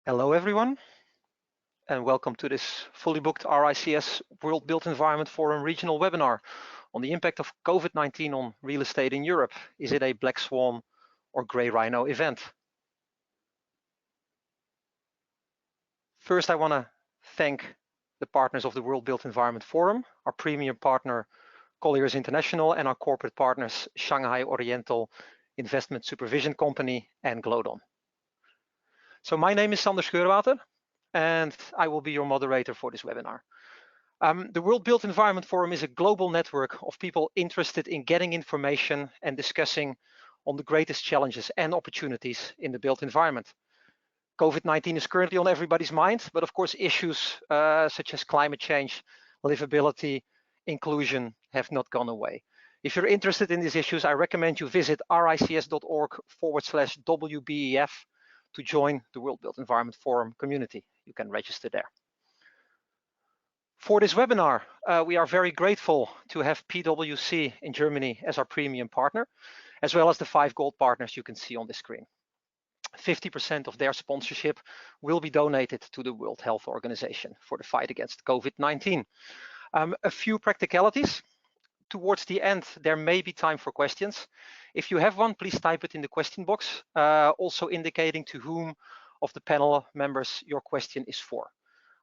Hello everyone, and welcome to this fully booked RICS World Built Environment Forum regional webinar on the impact of COVID-19 on real estate in Europe. Is it a Black Swan or Grey Rhino event? First, I want to thank the partners of the World Built Environment Forum, our premium partner Colliers International, and our corporate partners Shanghai Oriental Investment Supervision Company and Glodon. So my name is Sander Scheurwater, and I will be your moderator for this webinar. The World Built Environment Forum is a global network of people interested in getting information and discussing on the greatest challenges and opportunities in the built environment. COVID-19 is currently on everybody's mind, but of course issues such as climate change, livability, inclusion have not gone away. If you're interested in these issues, I recommend you visit rics.org/WBEF to join the World Built Environment Forum community. You can register there. For this webinar, we are very grateful to have PwC in Germany as our premium partner, as well as the 5 gold partners you can see on the screen. 50% of their sponsorship will be donated to the World Health Organization for the fight against COVID-19. A few practicalities. Towards the end, there may be time for questions. If you have one, please type it in the question box, also indicating to whom of the panel members your question is for.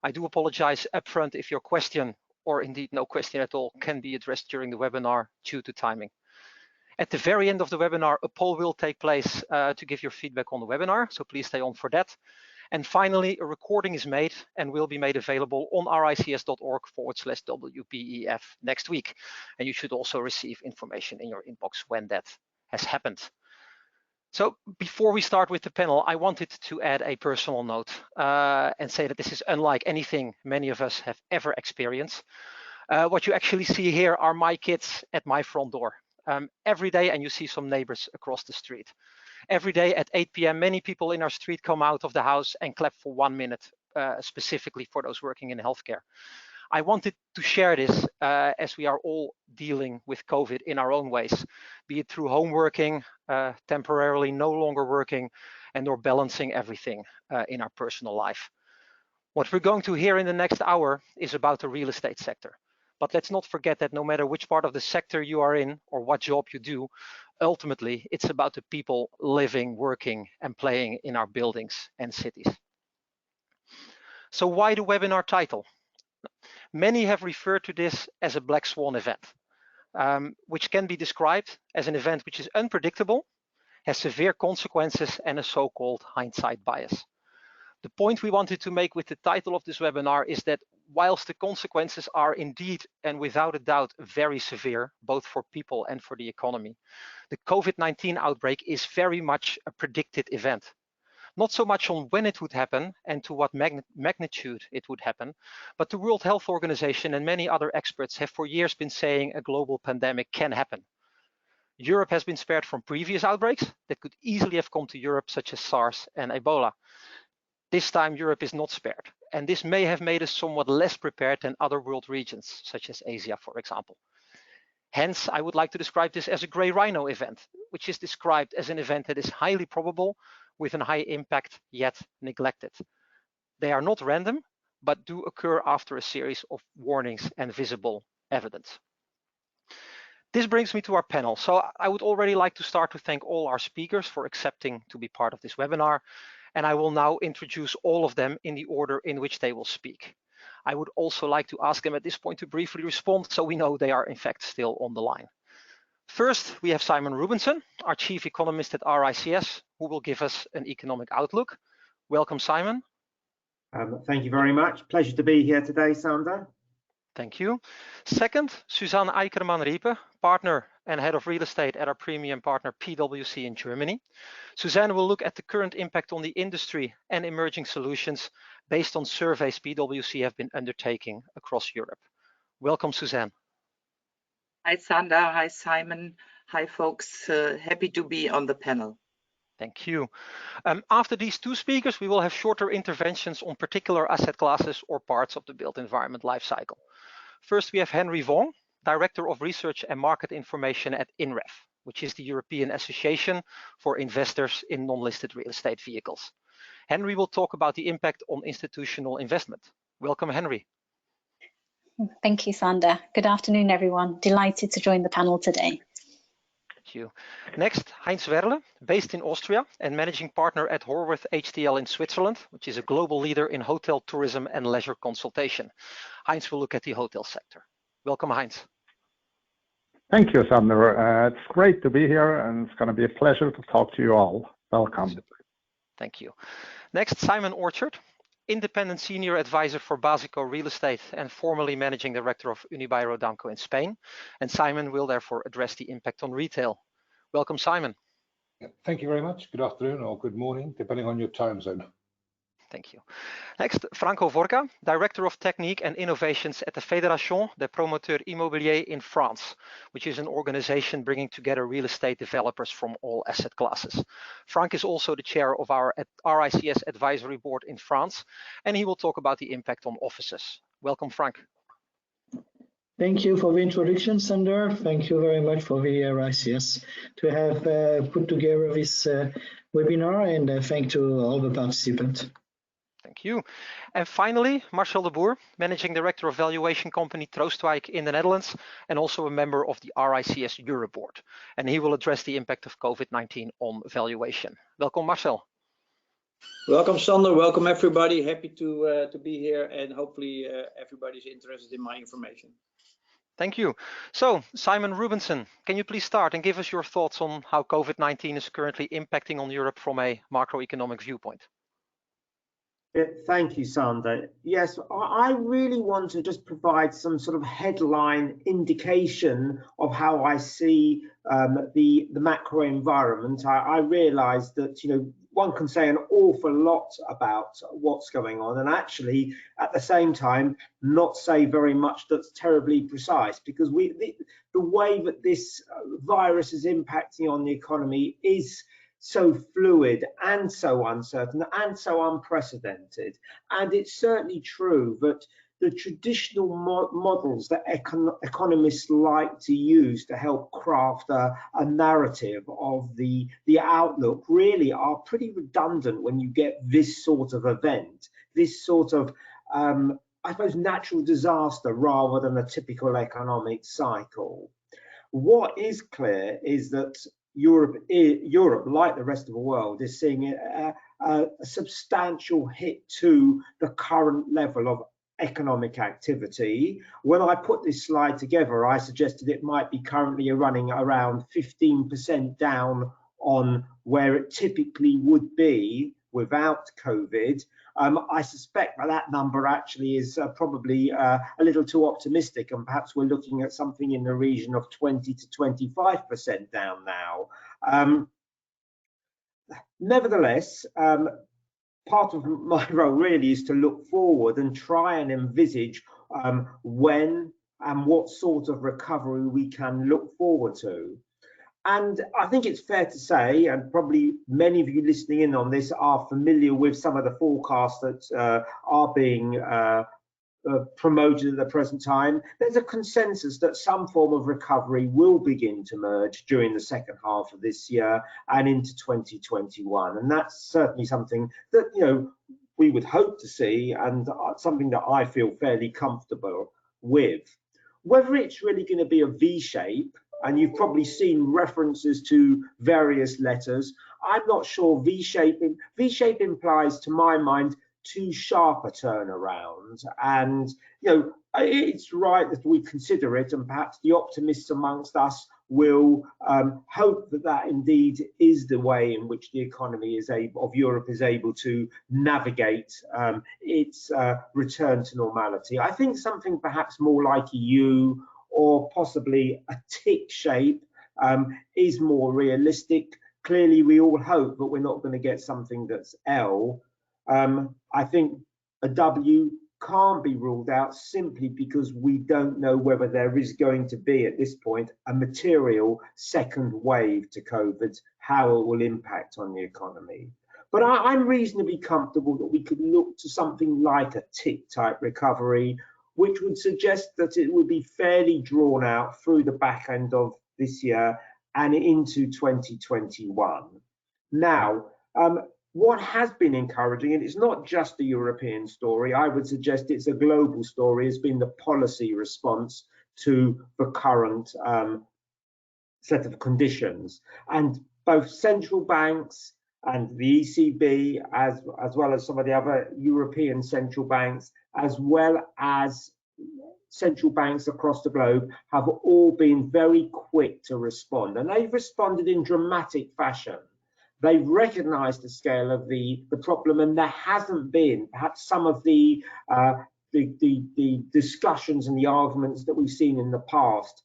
I do apologize upfront if your question, or indeed no question at all, can be addressed during the webinar due to timing. At the very end of the webinar, a poll will take place to give your feedback on the webinar, so please stay on for that. And finally, a recording is made and will be made available on rics.org/WBEF next week. And you should also receive information in your inbox when that has happened. So before we start with the panel, I wanted to add a personal note and say that this is unlike anything many of us have ever experienced. What you actually see here are my kids at my front door every day, and you see some neighbors across the street. Every day at 8 p.m., many people in our street come out of the house and clap for 1 minute, specifically for those working in healthcare. I wanted to share this as we are all dealing with COVID in our own ways, be it through home working, temporarily no longer working, and or balancing everything in our personal life. What we're going to hear in the next hour is about the real estate sector. But let's not forget that no matter which part of the sector you are in or what job you do, ultimately, it's about the people living, working, and playing in our buildings and cities. So why the webinar title? Many have referred to this as a Black Swan event, which can be described as an event which is unpredictable, has severe consequences, and a so-called hindsight bias. The point we wanted to make with the title of this webinar is that whilst the consequences are indeed and without a doubt very severe, both for people and for the economy, the COVID-19 outbreak is very much a predicted event. Not so much on when it would happen and to what magnitude it would happen, but the World Health Organization and many other experts have for years been saying a global pandemic can happen. Europe has been spared from previous outbreaks that could easily have come to Europe, such as SARS and Ebola. This time Europe is not spared, and this may have made us somewhat less prepared than other world regions, such as Asia, for example. Hence, I would like to describe this as a Grey Rhino event, which is described as an event that is highly probable with a high impact yet neglected. They are not random, but do occur after a series of warnings and visible evidence. This brings me to our panel. So I would already like to start to thank all our speakers for accepting to be part of this webinar. And I will now introduce all of them in the order in which they will speak. I would also like to ask them at this point to briefly respond so we know they are in fact still on the line. First, we have Simon Rubinson, our chief economist at RICS, who will give us an economic outlook. Welcome, Simon. Thank you very much. Pleasure to be here today, Sander. Thank you. Second, Suzanne Eikerman-Riepe, partner and head of real estate at our premium partner PwC in Germany. Suzanne will look at the current impact on the industry and emerging solutions based on surveys PwC have been undertaking across Europe. Welcome, Suzanne. Hi, Sander. Hi, Simon. Hi, folks. Happy to be on the panel. Thank you. After these two speakers, we will have shorter interventions on particular asset classes or parts of the built environment lifecycle. First, we have Henry Wong, Director of Research and Market Information at INREF, which is the European Association for Investors in Non-Listed Real Estate Vehicles. Henry will talk about the impact on institutional investment. Welcome, Henry. Thank you, Sander. Good afternoon, everyone. Delighted to join the panel today. Thank you. Next, Heinz Werle, based in Austria and managing partner at Horwath HTL in Switzerland, which is a global leader in hotel tourism and leisure consultation. Heinz will look at the hotel sector. Welcome, Heinz. Thank you, Sander. It's great to be here, and it's going to be a pleasure to talk to you all. Welcome. Super. Thank you. Next, Simon Orchard, independent senior advisor for Basico Real Estate and formerly managing director of Unibail Rodamco in Spain. And Simon will therefore address the impact on retail. Welcome, Simon. Thank you very much. Good afternoon or good morning, depending on your time zone. Thank you. Next, Franco Vorca, Director of Technique and Innovations at the Fédération des Promoteurs Immobiliers in France, which is an organization bringing together real estate developers from all asset classes. Frank is also the chair of our RICS Advisory Board in France, and he will talk about the impact on offices. Welcome, Frank. Thank you for the introduction, Sander. Thank you very much for the RICS to have put together this webinar, and thank to all the participants. Thank you. And finally, Marcel de Boer, Managing Director of valuation company Troostwijk in the Netherlands, and also a member of the RICS Europe Board. And he will address the impact of COVID-19 on valuation. Welcome, Marcel. Welcome, Sander. Welcome, everybody. Happy to be here, and hopefully everybody's interested in my information. Thank you. So, Simon Rubenson, can you please start and give us your thoughts on how COVID-19 is currently impacting on Europe from a macroeconomic viewpoint? Thank you, Sander. Yes, I really want to just provide some sort of headline indication of how I see the macro environment. I realise that one can say an awful lot about what's going on, and actually at the same time not say very much that's terribly precise, because the way that this virus is impacting on the economy is so fluid and so uncertain and so unprecedented. And it's certainly true that the traditional models that economists like to use to help craft a narrative of the outlook really are pretty redundant when you get this sort of event, this sort of, I suppose, natural disaster rather than a typical economic cycle. What is clear is that Europe, like the rest of the world, is seeing a substantial hit to the current level of economic activity. When I put this slide together, I suggested it might be currently running around 15% down on where it typically would be without COVID. I suspect that number actually is probably a little too optimistic, and perhaps we're looking at something in the region of 20 to 25% down now. Nevertheless, part of my role really is to look forward and try and envisage when and what sort of recovery we can look forward to. And I think it's fair to say, and probably many of you listening in on this are familiar with some of the forecasts that are being promoted at the present time, there's a consensus that some form of recovery will begin to emerge during the second half of this year and into 2021. And that's certainly something that, we would hope to see, and something that I feel fairly comfortable with. Whether it's really going to be a V-shape, and you've probably seen references to various letters, I'm not sure. V-shape implies, to my mind, too sharp a turnaround, and it's right that we consider it, and perhaps the optimists amongst us will hope that that indeed is the way in which the economy of Europe is able to navigate its return to normality. I think something perhaps more like a U or possibly a tick shape is more realistic. Clearly, we all hope that we're not going to get something that's L. I think a W can't be ruled out simply because we don't know whether there is going to be, at this point, a material second wave to COVID, how it will impact on the economy. But I'm reasonably comfortable that we could look to something like a tick type recovery, which would suggest that it would be fairly drawn out through the back end of this year and into 2021. Now, what has been encouraging, and it's not just a European story, I would suggest it's a global story, has been the policy response to the current set of conditions. And both central banks and the ECB, as well as some of the other European central banks, as well as central banks across the globe, have all been very quick to respond. And they've responded in dramatic fashion. They've recognized the scale of the problem, and there hasn't been perhaps some of the discussions and the arguments that we've seen in the past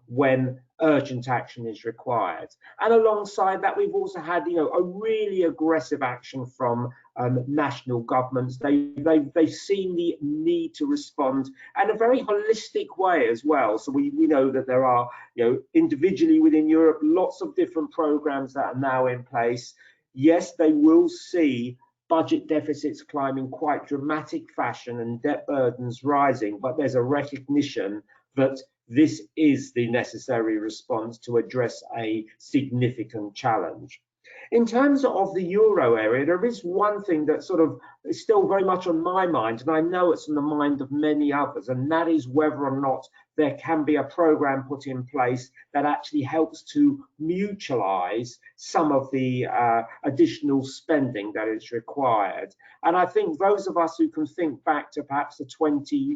when urgent action is required. And alongside that, we've also had, a really aggressive action from national governments. They've seen the need to respond in a very holistic way as well. So we know that there are, individually within Europe, lots of different programs that are now in place. Yes, they will see budget deficits climbing quite dramatic fashion and debt burdens rising, but there's a recognition that this is the necessary response to address a significant challenge. In terms of the euro area, there is one thing that sort of is still very much on my mind, and I know it's on the mind of many others, and that is whether or not there can be a program put in place that actually helps to mutualize some of the additional spending that is required. And I think those of us who can think back to perhaps the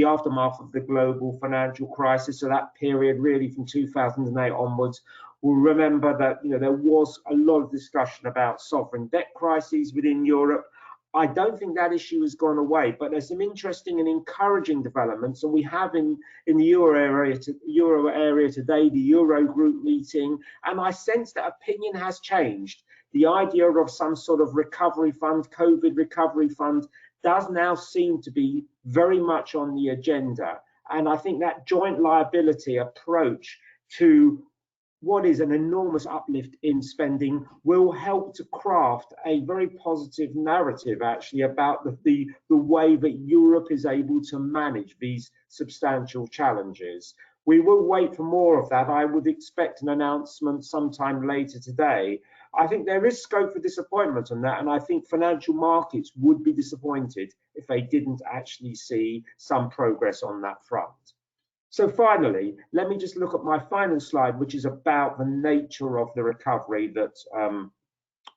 aftermath of the global financial crisis, so that period really from 2008 onwards, will remember that there was a lot of discussion about sovereign debt crises within Europe. I don't think that issue has gone away, but there's some interesting and encouraging developments, and we have in the euro area today the Eurogroup meeting, and I sense that opinion has changed. The idea of some sort of recovery fund, COVID recovery fund, does now seem to be very much on the agenda, and I think that joint liability approach to what is an enormous uplift in spending will help to craft a very positive narrative actually about the way that Europe is able to manage these substantial challenges. We will wait for more of that. I would expect an announcement sometime later today. I think there is scope for disappointment on that, and I think financial markets would be disappointed if they didn't actually see some progress on that front. So finally, let me just look at my final slide, which is about the nature of the recovery that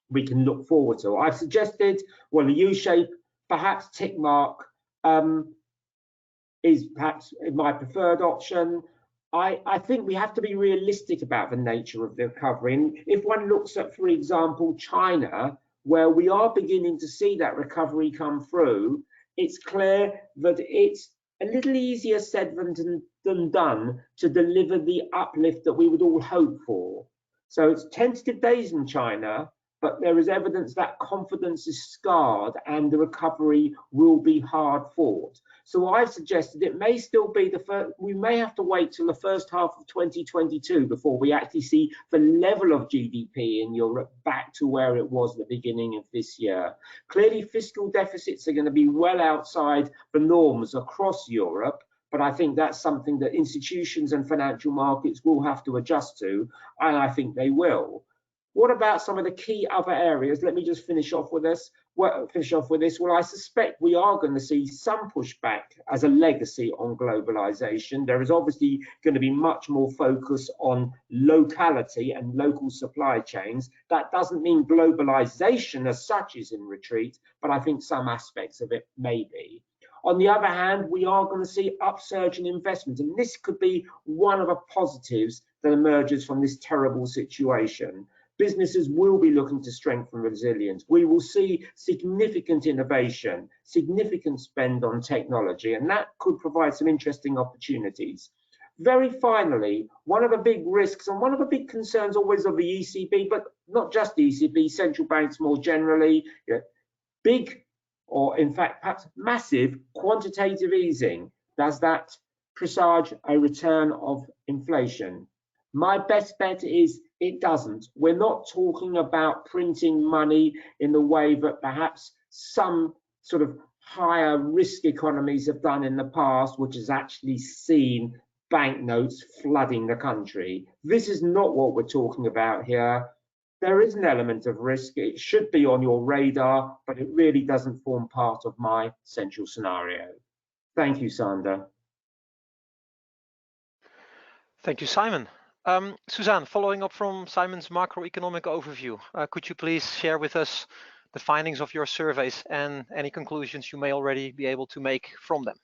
we can look forward to. I've suggested, well, a U-shape, perhaps tick mark, is perhaps my preferred option. I think we have to be realistic about the nature of the recovery. And if one looks at, for example, China, where we are beginning to see that recovery come through, it's clear that it's a little easier said than done to deliver the uplift that we would all hope for. So it's tentative days in China, but there is evidence that confidence is scarred and the recovery will be hard fought. So I've suggested it may still be we may have to wait till the first half of 2022 before we actually see the level of GDP in Europe back to where it was at the beginning of this year. Clearly, fiscal deficits are going to be well outside the norms across Europe, but I think that's something that institutions and financial markets will have to adjust to, and I think they will. What about some of the key other areas? Let me just finish off with this. Well, I suspect we are going to see some pushback as a legacy on globalization. There is obviously going to be much more focus on locality and local supply chains. That doesn't mean globalization as such is in retreat, but I think some aspects of it may be. On the other hand, we are going to see upsurge in investment, and this could be one of the positives that emerges from this terrible situation. Businesses will be looking to strengthen resilience. We will see significant innovation, significant spend on technology, and that could provide some interesting opportunities. Very finally, one of the big risks and one of the big concerns always of the ECB, but not just the ECB, central banks more generally, big, or in fact perhaps massive quantitative easing. Does that presage a return of inflation? My best bet is it doesn't. We're not talking about printing money in the way that perhaps some sort of higher risk economies have done in the past, which has actually seen banknotes flooding the country. This is not what we're talking about here. there is an element of risk. It should be on your radar, but it really doesn't form part of my central scenario. Thank you, Sander. Thank you, Simon. Suzanne, following up from Simon's macroeconomic overview, could you please share with us the findings of your surveys and any conclusions you may already be able to make from them?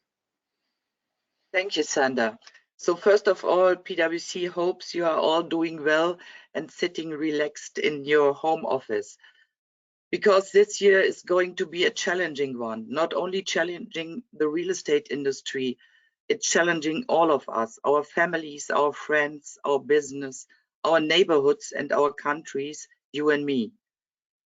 Thank you, Sander. So first of all, PwC hopes you are all doing well and sitting relaxed in your home office, because this year is going to be a challenging one, not only challenging the real estate industry, it's challenging all of us, our families, our friends, our business, our neighborhoods and our countries, you and me.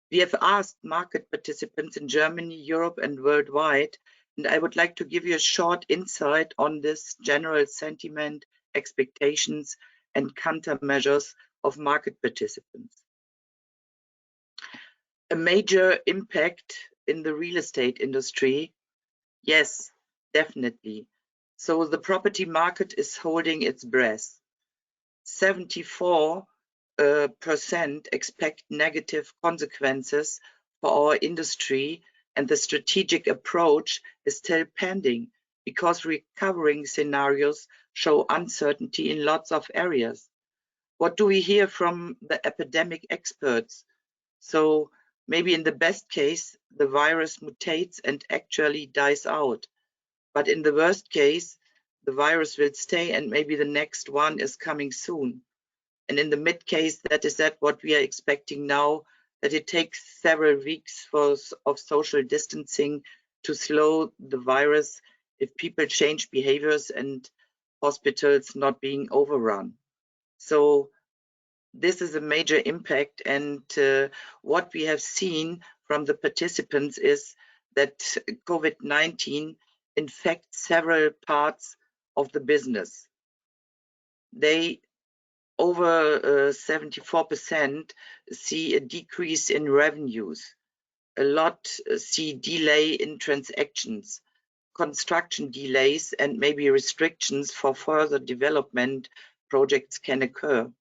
We have asked market participants in Germany, Europe and worldwide, and I would like to give you a short insight on this general sentiment, expectations and countermeasures of market participants. A major impact in the real estate industry? Yes, definitely. So the property market is holding its breath. 74% expect negative consequences for our industry, and the strategic approach is still pending because recovering scenarios show uncertainty in lots of areas. What do we hear from the epidemic experts? So maybe in the best case, the virus mutates and actually dies out. But in the worst case, the virus will stay and maybe the next one is coming soon. And in the mid case, that is what we are expecting now, that it takes several weeks of social distancing to slow the virus if people change behaviors and hospitals not being overrun. So this is a major impact, and what we have seen from the participants is that COVID-19 infects several parts of the business. They, over 74%, see a decrease in revenues. A lot see delay in transactions, construction delays, and maybe restrictions for further development projects can occur.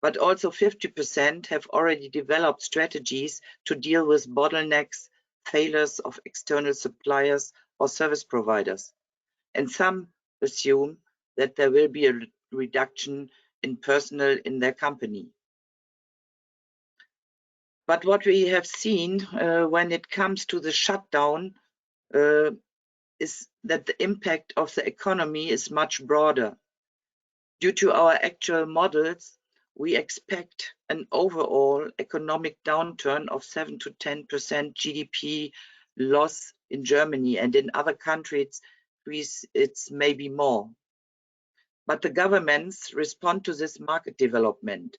But also 50% have already developed strategies to deal with bottlenecks, failures of external suppliers or service providers. And some assume that there will be a reduction in personnel in their company. But what we have seen when it comes to the shutdown is that the impact of the economy is much broader. Due to our actual models, we expect an overall economic downturn of 7 to 10% GDP loss in Germany, and in other countries it's maybe more. But the governments respond to this market development.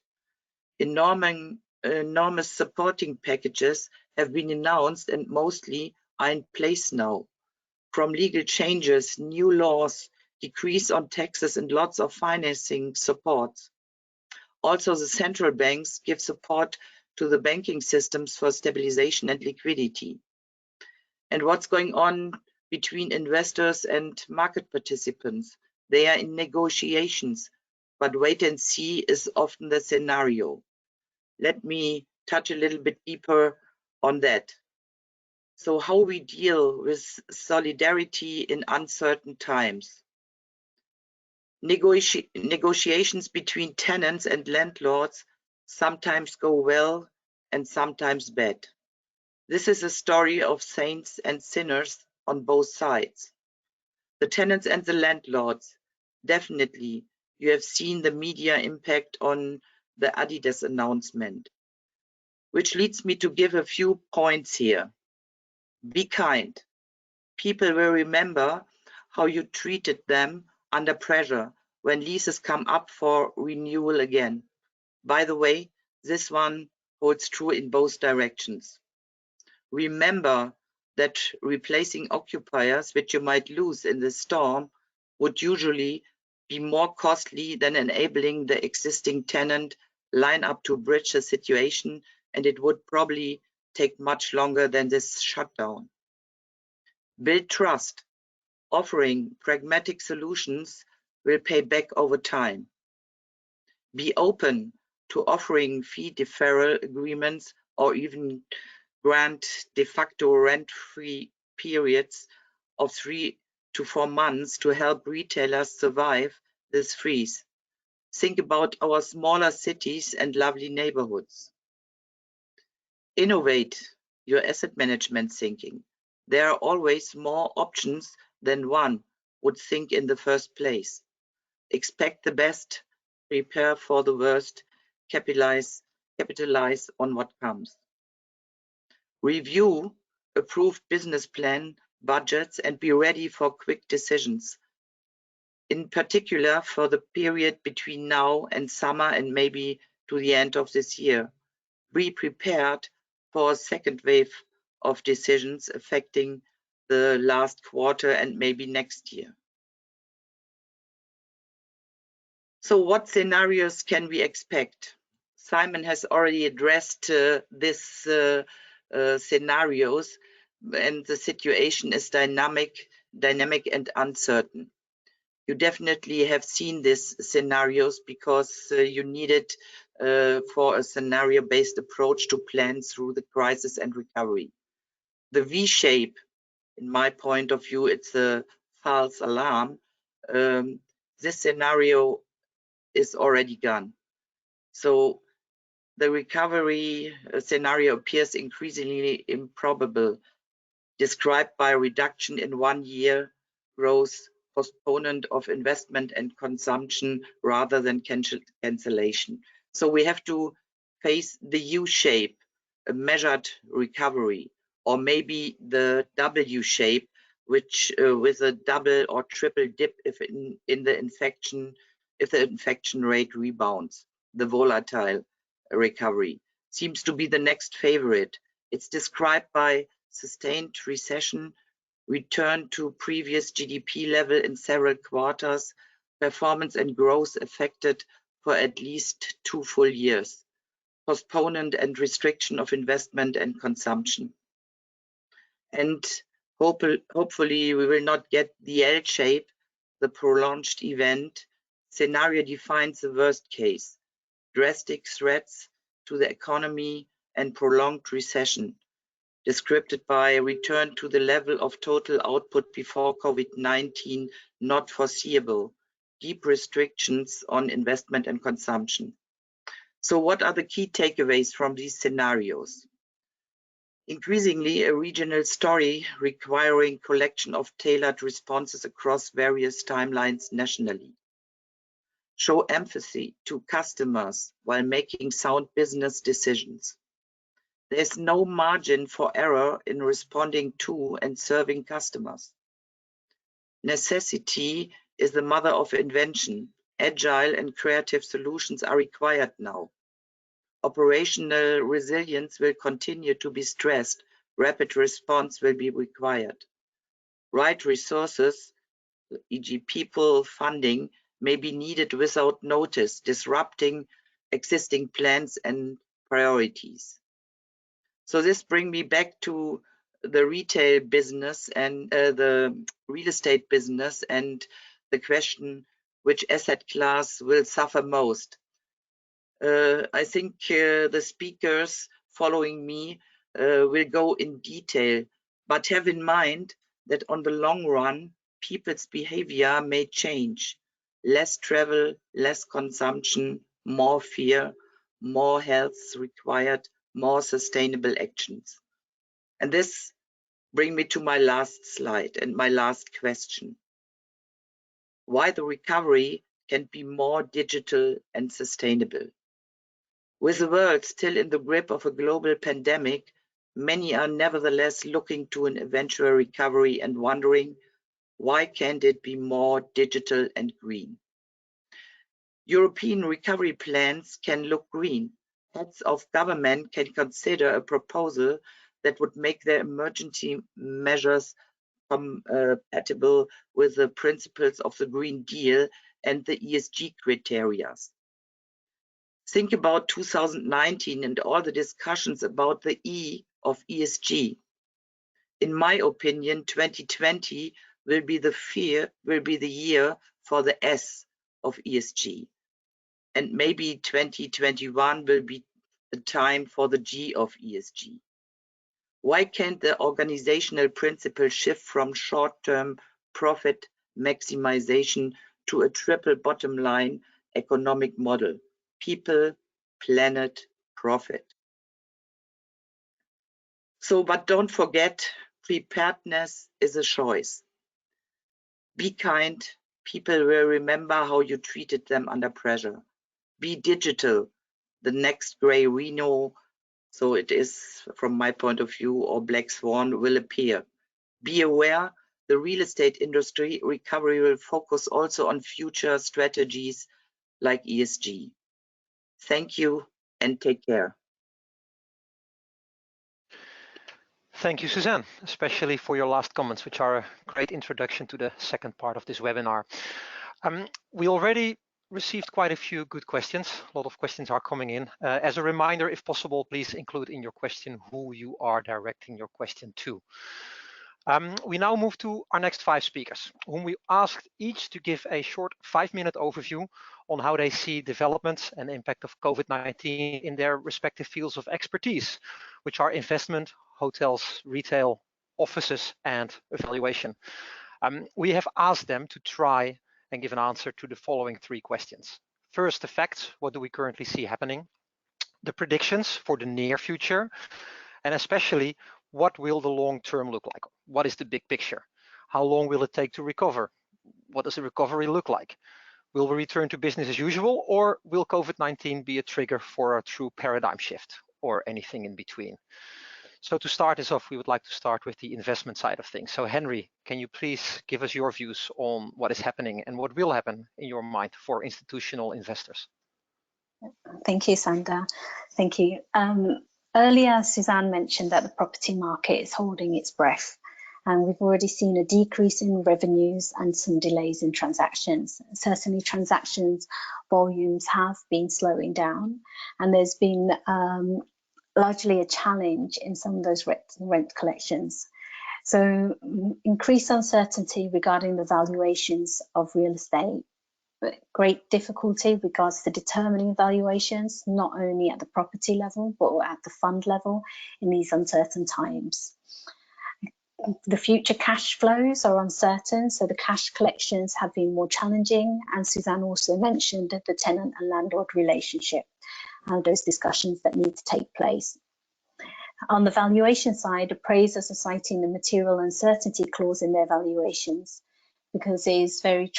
Enormous supporting packages have been announced and mostly are in place now. From legal changes, new laws, decrease on taxes and lots of financing support. Also, the central banks give support to the banking systems for stabilization and liquidity. And what's going on between investors and market participants? They are in negotiations, but wait and see is often the scenario. Let me touch a little bit deeper on that. So how we deal with solidarity in uncertain times. Negotiations between tenants and landlords sometimes go well and sometimes bad. This is a story of saints and sinners on both sides. The tenants and the landlords, definitely, you have seen the media impact on the Adidas announcement, which leads me to give a few points here. Be kind. People will remember how you treated them under pressure when leases come up for renewal again. By the way, this one holds true in both directions. Remember that replacing occupiers, which you might lose in the storm, would usually be more costly than enabling the existing tenant line up to bridge the situation, and it would probably take much longer than this shutdown. Build trust. Offering pragmatic solutions will pay back over time. Be open to offering fee deferral agreements or even grant de facto rent-free periods of 3 to 4 months to help retailers survive this freeze. Think about our smaller cities and lovely neighborhoods. Innovate your asset management thinking. There are always more options than one would think in the first place. Expect the best, prepare for the worst, capitalize on what comes. Review approved business plan, budgets, and be ready for quick decisions. In particular, for the period between now and summer and maybe to the end of this year. Be prepared for a second wave of decisions affecting the last quarter and maybe next year. So what scenarios can we expect? Simon has already addressed these scenarios, and the situation is dynamic and uncertain. You definitely have seen these scenarios because you needed for a scenario-based approach to plan through the crisis and recovery. The V shape, in my point of view, it's a false alarm. This scenario is already gone. So the recovery scenario appears increasingly improbable, described by a reduction in 1 year growth, postponement of investment and consumption rather than cancellation. So we have to face the U shape, a measured recovery, or maybe the W shape, which with a double or triple dip if the infection rate rebounds. The volatile recovery seems to be the next favorite. It's described by sustained recession, return to previous GDP level in several quarters, performance and growth affected for at least 2 full years, postponement and restriction of investment and consumption. And hopefully we will not get the L shape, the prolonged event. Scenario defines the worst case, drastic threats to the economy and prolonged recession, described by a return to the level of total output before COVID-19 not foreseeable, deep restrictions on investment and consumption. So what are the key takeaways from these scenarios? Increasingly, a regional story requiring collection of tailored responses across various timelines nationally. Show empathy to customers while making sound business decisions. There's no margin for error in responding to and serving customers. Necessity is the mother of invention. Agile and creative solutions are required now. Operational resilience will continue to be stressed. Rapid response will be required. Right resources, e.g. people, funding, may be needed without notice, disrupting existing plans and priorities. So this brings me back to the retail business and the real estate business and the question, which asset class will suffer most? I think the speakers following me will go in detail, but have in mind that on the long run, people's behavior may change. Less travel, less consumption, more fear, more health required, more sustainable actions. And this brings me to my last slide and my last question. Why the recovery can be more digital and sustainable? With the world still in the grip of a global pandemic, many are nevertheless looking to an eventual recovery and wondering, why can't it be more digital and green? European recovery plans can look green. Heads of government can consider a proposal that would make their emergency measures compatible with the principles of the Green Deal and the ESG criteria. Think about 2019 and all the discussions about the E of ESG. In my opinion, 2020 will be the year for the S of ESG. and maybe 2021 will be the time for the G of ESG. Why can't the organizational principle shift from short-term profit maximization to a triple bottom line economic model? People, planet, profit. So, but don't forget, preparedness is a choice. Be kind. People will remember how you treated them under pressure. Be digital. The next Grey Rhino, so it is from my point of view, or Black Swan will appear. Be aware, the real estate industry recovery will focus also on future strategies like ESG. Thank you and take care. Thank you, Suzanne, especially for your last comments, which are a great introduction to the second part of this webinar. We already received quite a few good questions. A lot of questions are coming in. As a reminder, if possible, please include in your question who you are directing your question to. We now move to our next 5 speakers, whom we asked each to give a short 5-minute overview on how they see developments and impact of COVID-19 in their respective fields of expertise, which are investment, hotels, retail, offices, and evaluation. We have asked them to try and give an answer to the following 3 questions. First, the facts. What do we currently see happening? The predictions for the near future, and especially, what will the long term look like? What is the big picture? How long will it take to recover? What does the recovery look like? Will we return to business as usual, or will COVID-19 be a trigger for a true paradigm shift, or anything in between? So to start this off, we would like to start with the investment side of things. So Henry, can you please give us your views on what is happening and what will happen in your mind for institutional investors? Thank you, Sander. Thank you. Earlier, Suzanne mentioned that the property market is holding its breath, and we've already seen a decrease in revenues and some delays in transactions. Certainly, transactions volumes have been slowing down, and there's been largely a challenge in some of those rent collections. So increased uncertainty regarding the valuations of real estate, but great difficulty regards to determining valuations, not only at the property level, but at the fund level in these uncertain times. The future cash flows are uncertain, so the cash collections have been more challenging. And Suzanne also mentioned the tenant and landlord relationship and those discussions that need to take place. On the valuation side, appraisers are citing the material uncertainty clause in their valuations, because it is very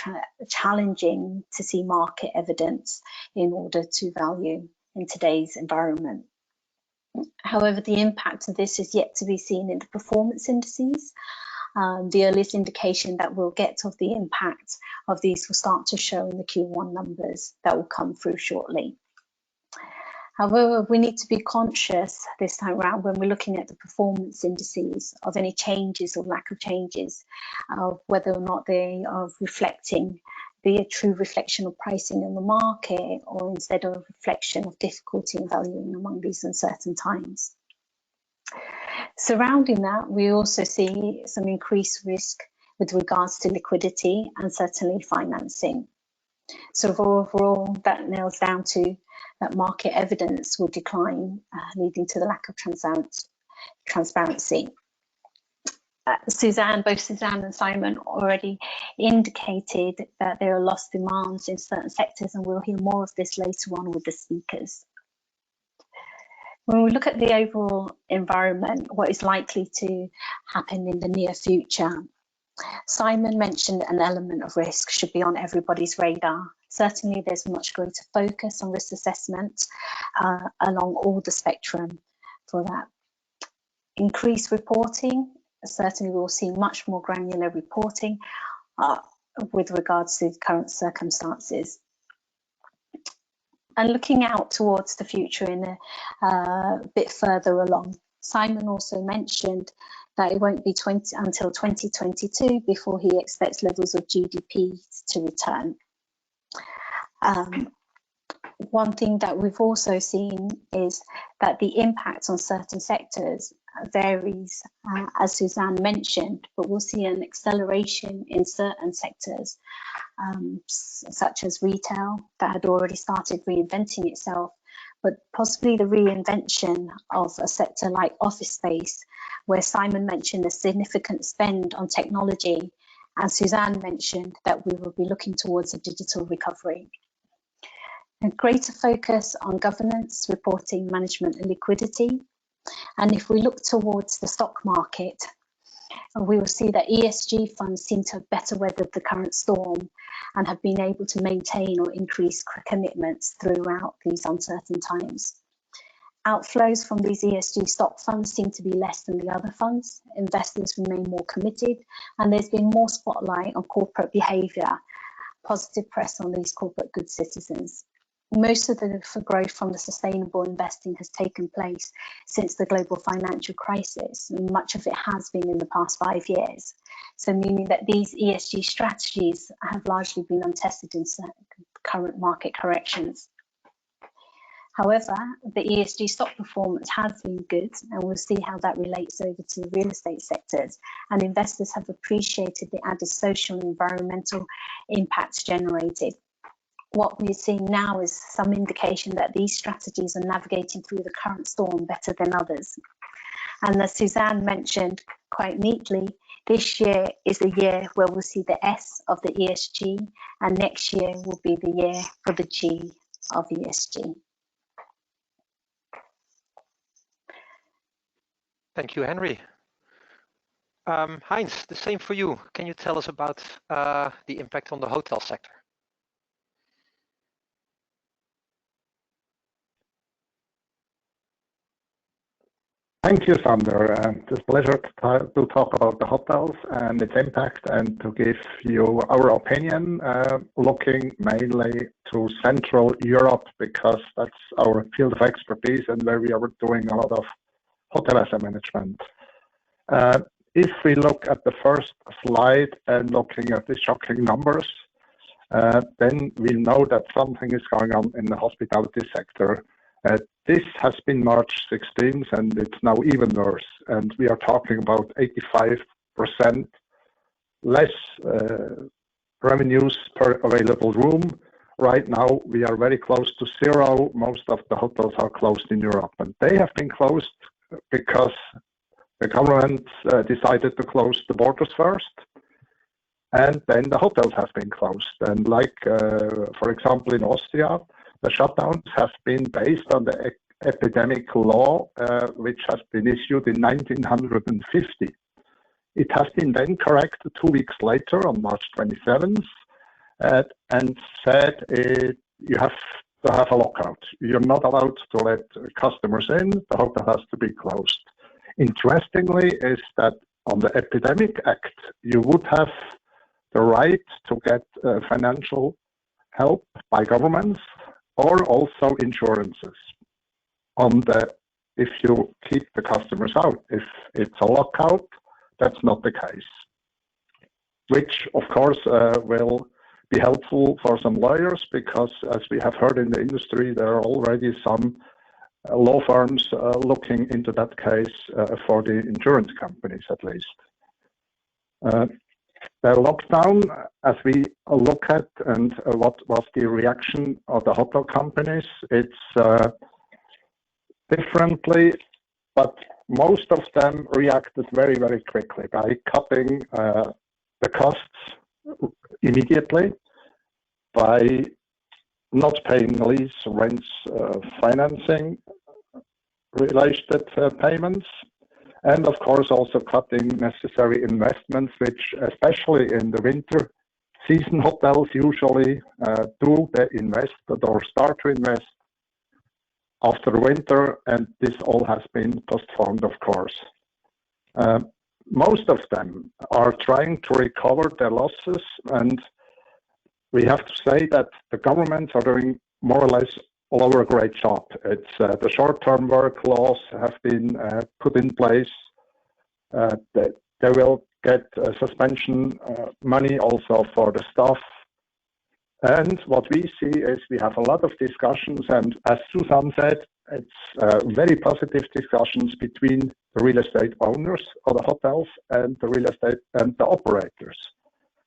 challenging to see market evidence in order to value in today's environment. However, the impact of this is yet to be seen in the performance indices. The earliest indication that we'll get of the impact of these will start to show in the Q1 numbers that will come through shortly. However, we need to be conscious this time around when we're looking at the performance indices of any changes or lack of changes, of whether or not they are reflecting, be a true reflection of pricing in the market, or instead of a reflection of difficulty in valuing among these uncertain times. Surrounding that, we also see some increased risk with regards to liquidity and certainly financing. So overall, that nails down to that market evidence will decline, leading to the lack of transparency. Both Suzanne and Simon already indicated that there are lost demands in certain sectors, and we'll hear more of this later on with the speakers. When we look at the overall environment, what is likely to happen in the near future, Simon mentioned an element of risk should be on everybody's radar. Certainly, there's much greater focus on risk assessment along all the spectrum for that. Increased reporting, certainly we'll see much more granular reporting with regards to current circumstances. And looking out towards the future in a bit further along, Simon also mentioned that it won't be until 2022 before he expects levels of GDP to return. One thing that we've also seen is that the impact on certain sectors varies, as Suzanne mentioned, but we'll see an acceleration in certain sectors, such as retail, that had already started reinventing itself, but possibly the reinvention of a sector like office space, where Simon mentioned a significant spend on technology, and Suzanne mentioned that we will be looking towards a digital recovery. A greater focus on governance, reporting, management and liquidity. And if we look towards the stock market, we will see that ESG funds seem to have better weathered the current storm and have been able to maintain or increase commitments throughout these uncertain times. Outflows from these ESG stock funds seem to be less than the other funds. Investors remain more committed, and there's been more spotlight on corporate behaviour, positive press on these corporate good citizens. Most of the growth from the sustainable investing has taken place since the global financial crisis, and much of it has been in the past 5 years. So meaning that these ESG strategies have largely been untested in current market corrections. However, the ESG stock performance has been good, and we'll see how that relates over to the real estate sectors. And investors have appreciated the added social and environmental impacts generated. What we're seeing now is some indication that these strategies are navigating through the current storm better than others. And as Suzanne mentioned quite neatly, this year is the year where we'll see the S of the ESG, and next year will be the year for the G of ESG. Thank you, Henry. Heinz, the same for you. Can you tell us about the impact on the hotel sector? Thank you, Sander. It's a pleasure to talk about the hotels and its impact, and to give you our opinion, looking mainly to Central Europe, because that's our field of expertise and where we are doing a lot of hotel asset management. If we look at the first slide and looking at the shocking numbers, then we know that something is going on in the hospitality sector. This has been March 16th, and it's now even worse. And we are talking about 85% less revenues per available room. Right now, we are very close to zero. Most of the hotels are closed in Europe, and they have been closed because the government decided to close the borders first, and then the hotels have been closed. And like, for example, in Austria, the shutdowns have been based on the epidemic law, which has been issued in 1950. It has been then corrected 2 weeks later on March 27th, and said you have to have a lockout. You're not allowed to let customers in. The hotel has to be closed. Interestingly, is that on the Epidemic Act, you would have the right to get financial help by governments, or also insurances on if you keep the customers out. If it's a lockout, that's not the case, which of course will be helpful for some lawyers, because as we have heard in the industry, there are already some law firms looking into that case for the insurance companies at least. The lockdown, as we look at, and what was the reaction of the hotel companies, it's differently, but most of them reacted very, very quickly by cutting the costs immediately, by not paying lease, rents, financing related payments, and of course also cutting necessary investments, which especially in the winter season hotels usually do they invest or start to invest after winter, and this all has been postponed, of course. Most of them are trying to recover their losses, and we have to say that the governments are doing more or less all over a great job. It's the short-term work laws have been put in place. They will get suspension money also for the staff. And what we see is we have a lot of discussions, and as Susan said, it's very positive discussions between the real estate owners of the hotels and the real estate and the operators.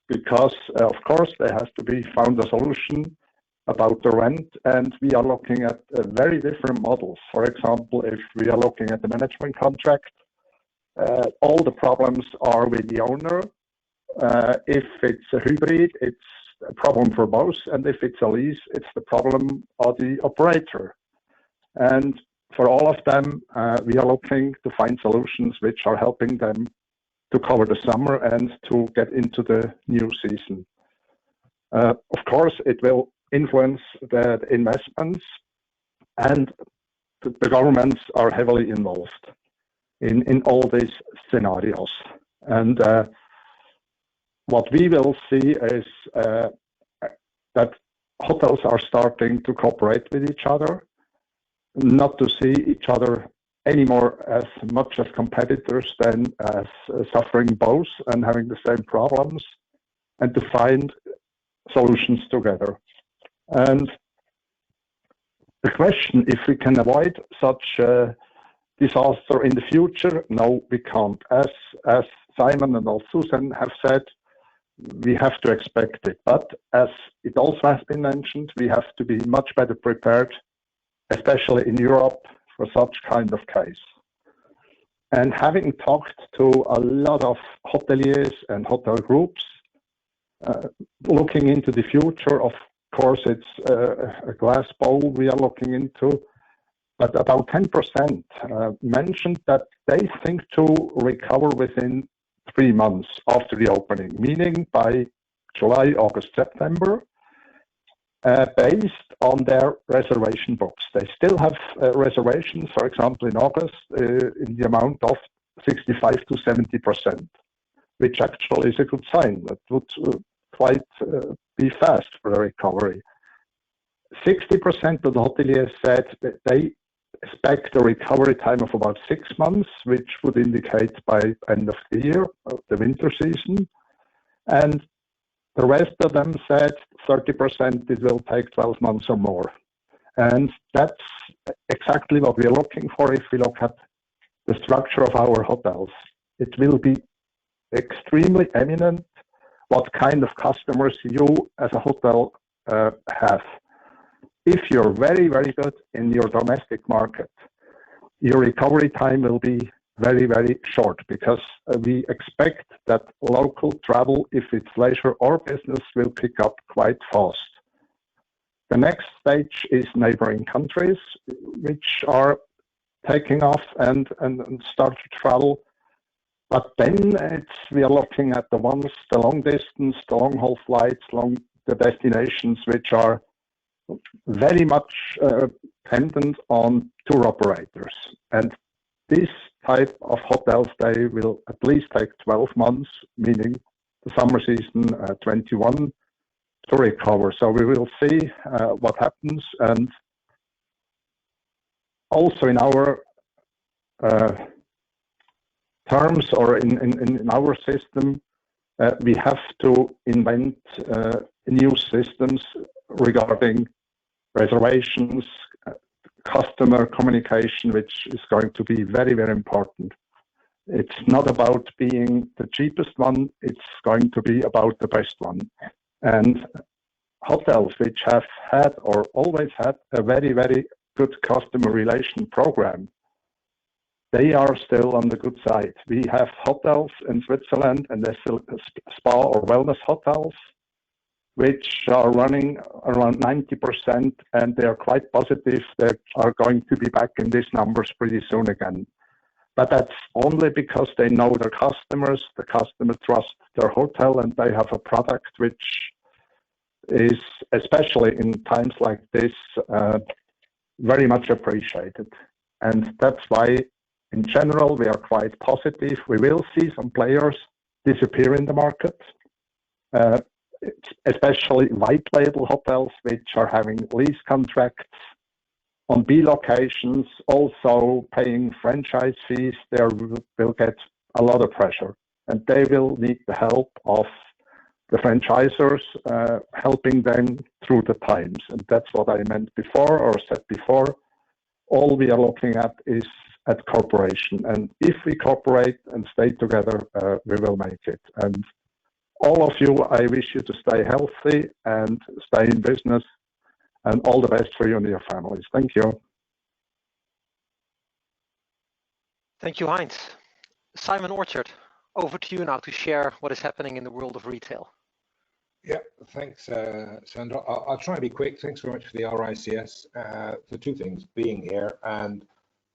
Because, of course, there has to be found a solution about the rent, and we are looking at very different models. For example, if we are looking at the management contract, all the problems are with the owner. If it's a hybrid, it's a problem for both, and if it's a lease, it's the problem of the operator. And for all of them, we are looking to find solutions which are helping them to cover the summer and to get into the new season. Of course, it will influence the investments, and the governments are heavily involved in all these scenarios. And what we will see is that hotels are starting to cooperate with each other, not to see each other anymore as much as competitors than as suffering both and having the same problems, and to find solutions together. And the question, if we can avoid such a disaster in the future, no, we can't. As Simon and also Susan have said, we have to expect it. But as it also has been mentioned, we have to be much better prepared, especially in Europe, for such kind of case. And having talked to a lot of hoteliers and hotel groups, looking into the future, of course, it's a glass bowl we are looking into, but about 10% mentioned that they think to recover within 3 months after the opening, meaning by July, August, September, based on their reservation books. They still have reservations, for example, in August, in the amount of 65 to 70%, which actually is a good sign. That would quite be fast for the recovery. 60% of the hoteliers said that they expect a recovery time of about 6 months, which would indicate by end of the year, the winter season. And the rest of them said 30% it will take 12 months or more. And that's exactly what we're looking for if we look at the structure of our hotels. It will be extremely eminent what kind of customers you as a hotel have. If you're very, very good in your domestic market, your recovery time will be very, very short, because we expect that local travel, if it's leisure or business, will pick up quite fast. The next stage is neighboring countries, which are taking off and start to travel. But then we are looking at the ones, the long distance, the long haul flights, the destinations, which are very much dependent on tour operators. And this type of hotels, they will at least take 12 months, meaning the summer season 21, to recover. So we will see what happens. And also in our terms, or in our system, we have to invent new systems regarding reservations, customer communication, which is going to be very, very important. It's not about being the cheapest one, it's going to be about the best one. And hotels which have had or always had a very, very good customer relation program, they are still on the good side. We have hotels in Switzerland, and they're still spa or wellness hotels, which are running around 90%, and they are quite positive they are going to be back in these numbers pretty soon again. But that's only because they know their customers, the customer trusts their hotel, and they have a product which is, especially in times like this, very much appreciated. And that's why, in general, we are quite positive. We will see some players disappear in the market, especially white label hotels, which are having lease contracts on B locations, also paying franchise fees. They will get a lot of pressure, and they will need the help of the franchisors, helping them through the times. And that's what I meant before, or said before. All we are looking at is at cooperation. And if we cooperate and stay together, we will make it. And all of you, I wish you to stay healthy and stay in business, and all the best for you and your families. Thank you. Thank you, Heinz. Simon Orchard, over to you now to share what is happening in the world of retail. Yeah, thanks, Sandra. I'll try and be quick. Thanks very much for the RICS, for two things, being here and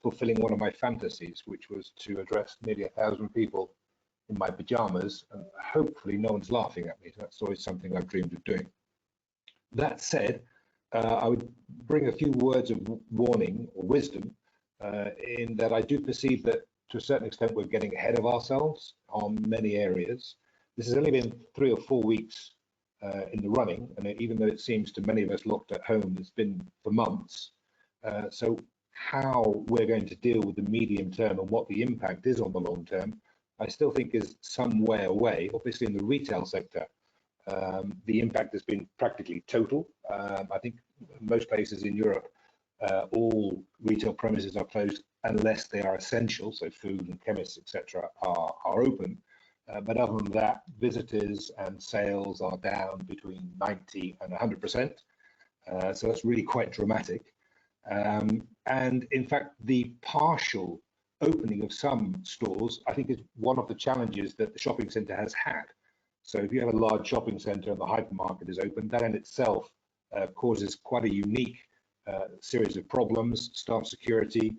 fulfilling one of my fantasies, which was to address nearly 1,000 people in my pajamas, and hopefully no one's laughing at me. That's always something I've dreamed of doing. That said, I would bring a few words of warning or wisdom in that I do perceive that to a certain extent we're getting ahead of ourselves on many areas. This has only been 3 or 4 weeks in the running, and even though it seems to many of us locked at home, it's been for months. So how we're going to deal with the medium term and what the impact is on the long term, I still think is some way away. Obviously in the retail sector, the impact has been practically total. I think most places in Europe, all retail premises are closed unless they are essential, so food and chemists, etc., are open. But other than that, visitors and sales are down between 90 and 100%. So that's really quite dramatic. And in fact, the partial opening of some stores, I think, is one of the challenges that the shopping centre has had. So if you have a large shopping centre and the hypermarket is open, that in itself causes quite a unique series of problems: staff security,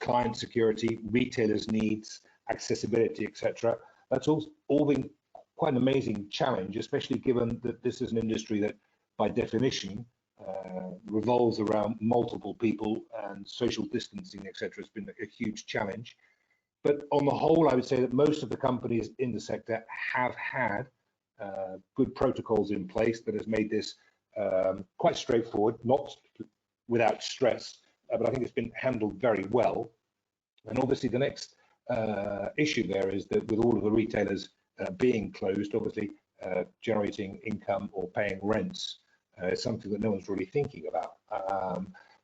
client security, retailers' needs, accessibility, etc. That's all been quite an amazing challenge, especially given that this is an industry that, by definition, revolves around multiple people, and social distancing, etc. has been a huge challenge. But on the whole, I would say that most of the companies in the sector have had good protocols in place that has made this quite straightforward, not without stress, but I think it's been handled very well. And obviously the next issue there is that with all of the retailers being closed, obviously generating income or paying rents is something that no one's really thinking about.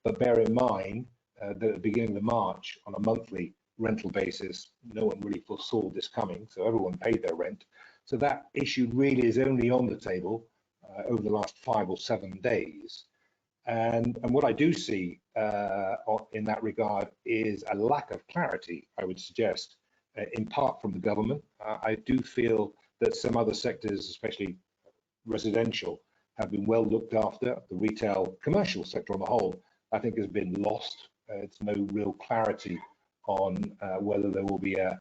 But bear in mind that at the beginning of March, on a monthly rental basis, no one really foresaw this coming, so everyone paid their rent. So that issue really is only on the table over the last 5 or 7 days. And what I do see in that regard is a lack of clarity, I would suggest, in part from the government. I do feel that some other sectors, especially residential, have been well looked after. The retail commercial sector on the whole, I think, has been lost. It's no real clarity on whether there will be a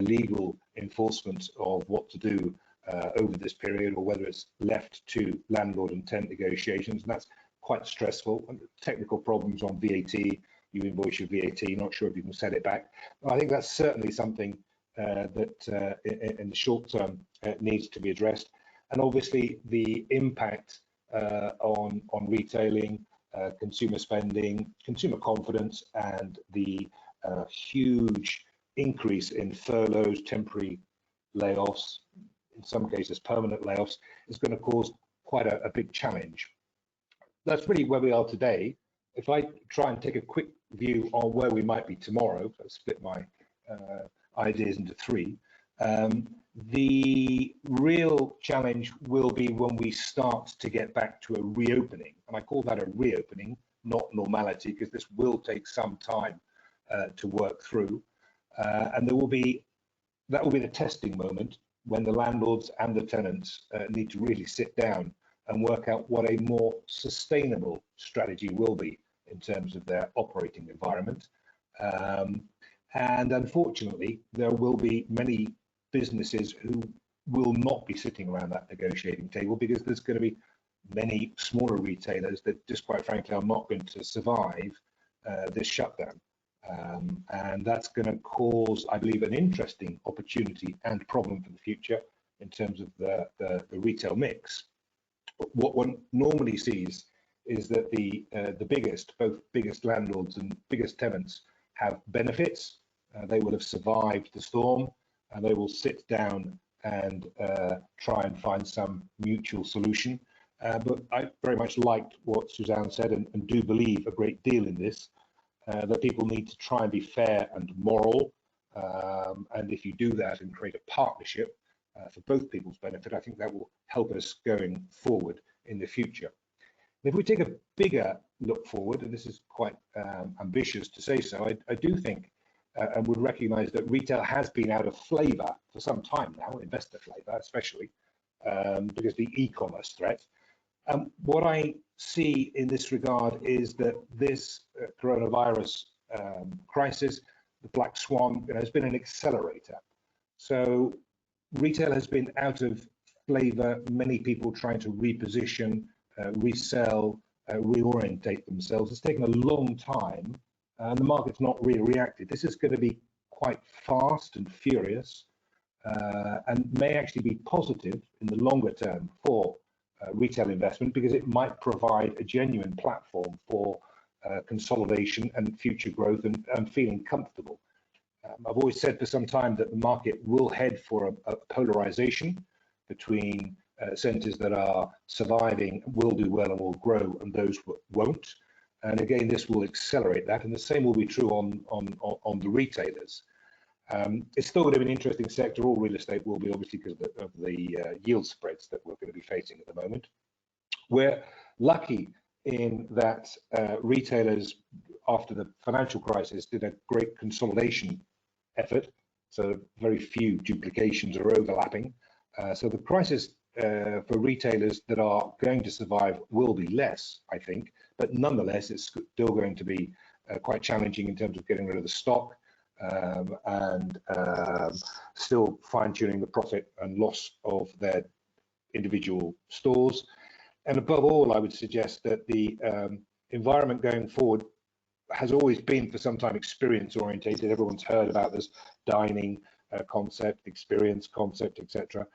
legal enforcement of what to do over this period, or whether it's left to landlord and tenant negotiations, and that's quite stressful. And technical problems on VAT, you invoice your VAT, not sure if you can set it back. I think that's certainly something that in the short term needs to be addressed. And obviously the impact on retailing, consumer spending, consumer confidence, and the huge increase in furloughs, temporary layoffs, in some cases permanent layoffs, is going to cause quite a big challenge. That's really where we are today. If I try and take a quick view on where we might be tomorrow, I'll split my ideas into 3. The real challenge will be when we start to get back to a reopening, and I call that a reopening, not normality, because this will take some time to work through, and that will be the testing moment when the landlords and the tenants need to really sit down and work out what a more sustainable strategy will be in terms of their operating environment. And unfortunately, there will be many businesses who will not be sitting around that negotiating table, because there's going to be many smaller retailers that just quite frankly are not going to survive this shutdown. And that's going to cause, I believe, an interesting opportunity and problem for the future in terms of the retail mix. What one normally sees is that the biggest landlords and biggest tenants have benefits. They will have survived the storm, and they will sit down and try and find some mutual solution. But I very much liked what Suzanne said, and do believe a great deal in this, that people need to try and be fair and moral. And if you do that and create a partnership for both people's benefit, I think that will help us going forward in the future. If we take a bigger look forward, and this is quite ambitious to say so, I do think and would recognise that retail has been out of flavour for some time now, investor flavour especially, because of the e-commerce threat. What I see in this regard is that this coronavirus crisis, the Black Swan, has been an accelerator. So retail has been out of flavour, many people trying to reposition, resell, reorientate themselves. It's taken a long time, and the market's not really reacted. This is going to be quite fast and furious, and may actually be positive in the longer term for retail investment, because it might provide a genuine platform for consolidation and future growth, and feeling comfortable. I've always said for some time that the market will head for a polarization between centres that are surviving, will do well and will grow, and those that won't. And again, this will accelerate that, and the same will be true on the retailers. It's still going to be an interesting sector. All real estate will be, obviously, because of the yield spreads that we're going to be facing at the moment. We're lucky in that retailers, after the financial crisis, did a great consolidation effort, so very few duplications or overlapping. So the crisis for retailers that are going to survive will be less, I think, but nonetheless, it's still going to be quite challenging in terms of getting rid of the stock, and still fine-tuning the profit and loss of their individual stores. And above all, I would suggest that the environment going forward has always been for some time experience orientated. Everyone's heard about this dining concept, experience concept, etc.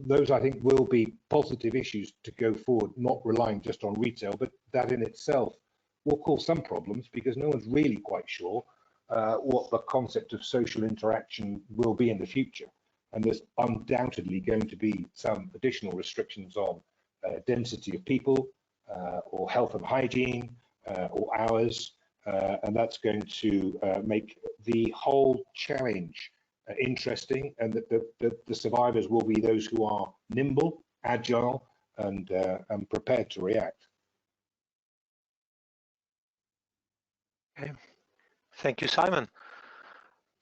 Those, I think, will be positive issues to go forward, not relying just on retail, but that in itself will cause some problems, because no one's really quite sure what the concept of social interaction will be in the future. And there's undoubtedly going to be some additional restrictions on density of people, or health and hygiene, or hours, and that's going to make the whole challenge interesting, and that the survivors will be those who are nimble, agile, and prepared to react. Okay. Thank you, Simon.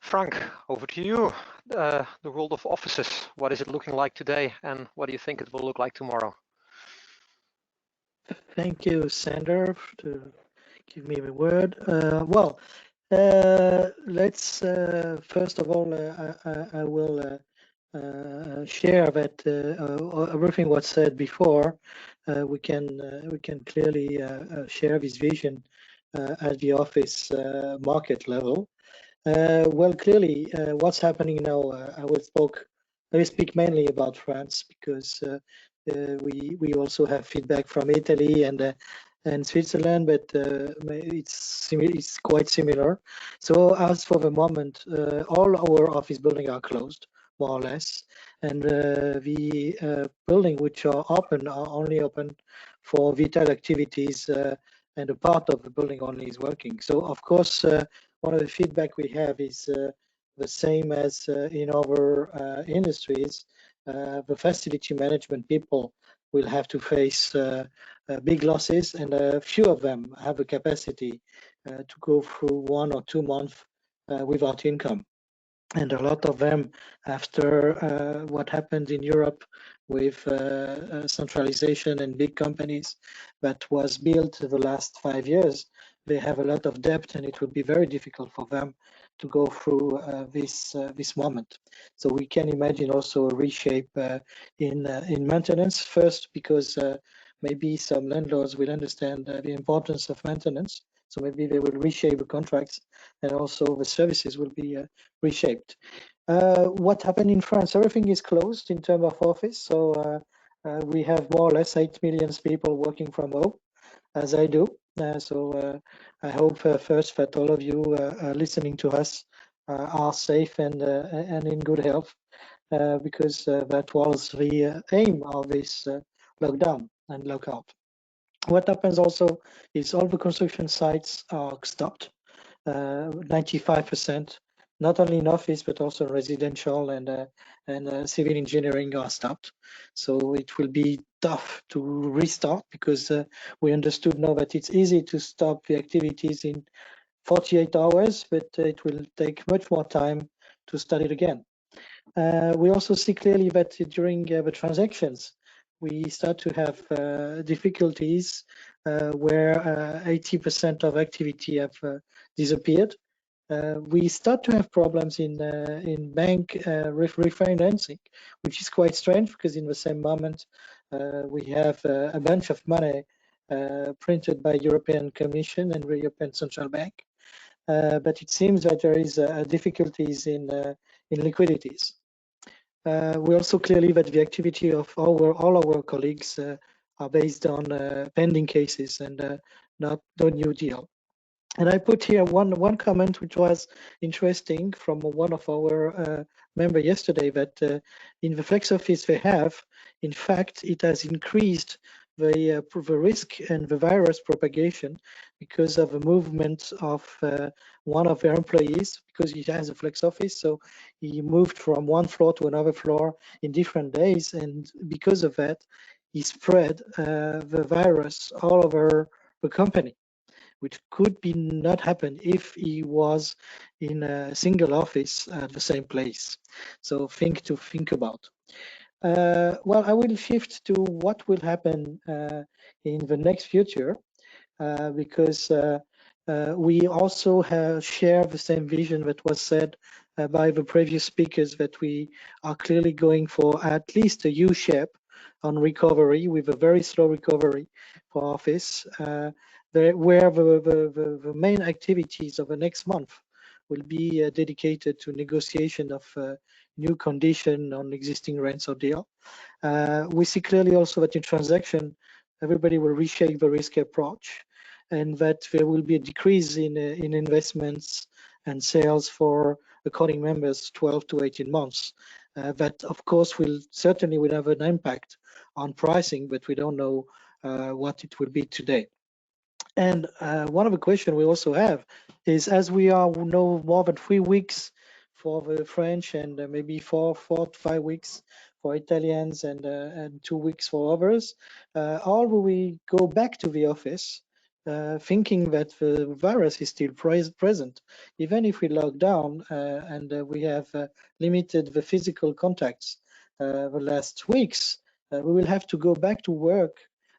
Frank, over to you. The world of offices, what is it looking like today, and what do you think it will look like tomorrow? Thank you, Sander, to give me the word. Let's first of all, I will share that everything was said before. We can clearly share this vision at the office market level. Well, clearly, what's happening now? I will speak mainly about France, because we also have feedback from Italy and Switzerland, but it's quite similar. So as for the moment, all our office buildings are closed, more or less, and the buildings which are open are only open for vital activities, and a part of the building only is working. So of course, one of the feedback we have is the same as in other industries. The facility management people will have to face big losses, and a few of them have a capacity to go through 1 or 2 months without income. And a lot of them, after what happened in Europe with centralization and big companies that was built the last 5 years, they have a lot of debt, and it would be very difficult for them to go through this moment. So we can imagine also a reshape in maintenance, first because maybe some landlords will understand the importance of maintenance. So maybe they will reshape the contracts, and also the services will be reshaped. What happened in France? Everything is closed in terms of office. So we have more or less 8 million people working from home, as I do. So I hope first that all of you listening to us are safe and in good health. because that was the aim of this lockdown and lockout. What happens also is all the construction sites are stopped, 95%, not only in office but also residential and civil engineering are stopped. So it will be tough to restart because we understood now that it's easy to stop the activities in 48 hours, but it will take much more time to start it again. We also see clearly that during the transactions, we start to have difficulties where 80% of activity have disappeared. We start to have problems in bank refinancing, which is quite strange because in the same moment we have a bunch of money printed by European Commission and the European Central Bank. But it seems that there is difficulties in liquidities. We also clearly that the activity of all our colleagues are based on pending cases and not no new deal. And I put here one comment which was interesting from one of our members yesterday, that in the flex office they have, in fact, it has increased the risk and the virus propagation because of the movement of one of their employees, because he has a flex office. So he moved from one floor to another floor in different days. And because of that, he spread the virus all over the company, which could be not happen if he was in a single office at the same place. So think about. Well, I will shift to what will happen in the next future, because we also share the same vision that was said by the previous speakers, that we are clearly going for at least a U-shape on recovery, with a very slow recovery for office, where the main activities of the next month will be dedicated to negotiation of new condition on existing rents or deal. We see clearly also that in transaction, everybody will reshape the risk approach, and that there will be a decrease in investments and sales for according members 12 to 18 months. That of course will have an impact on pricing, but we don't know what it will be today. And one of the questions we also have is, as we are know more than 3 weeks for the French and maybe 4 to 5 weeks for Italians and 2 weeks for others, how will we go back to the office thinking that the virus is still present, even if we lock down and we have limited the physical contacts the last weeks? We will have to go back to work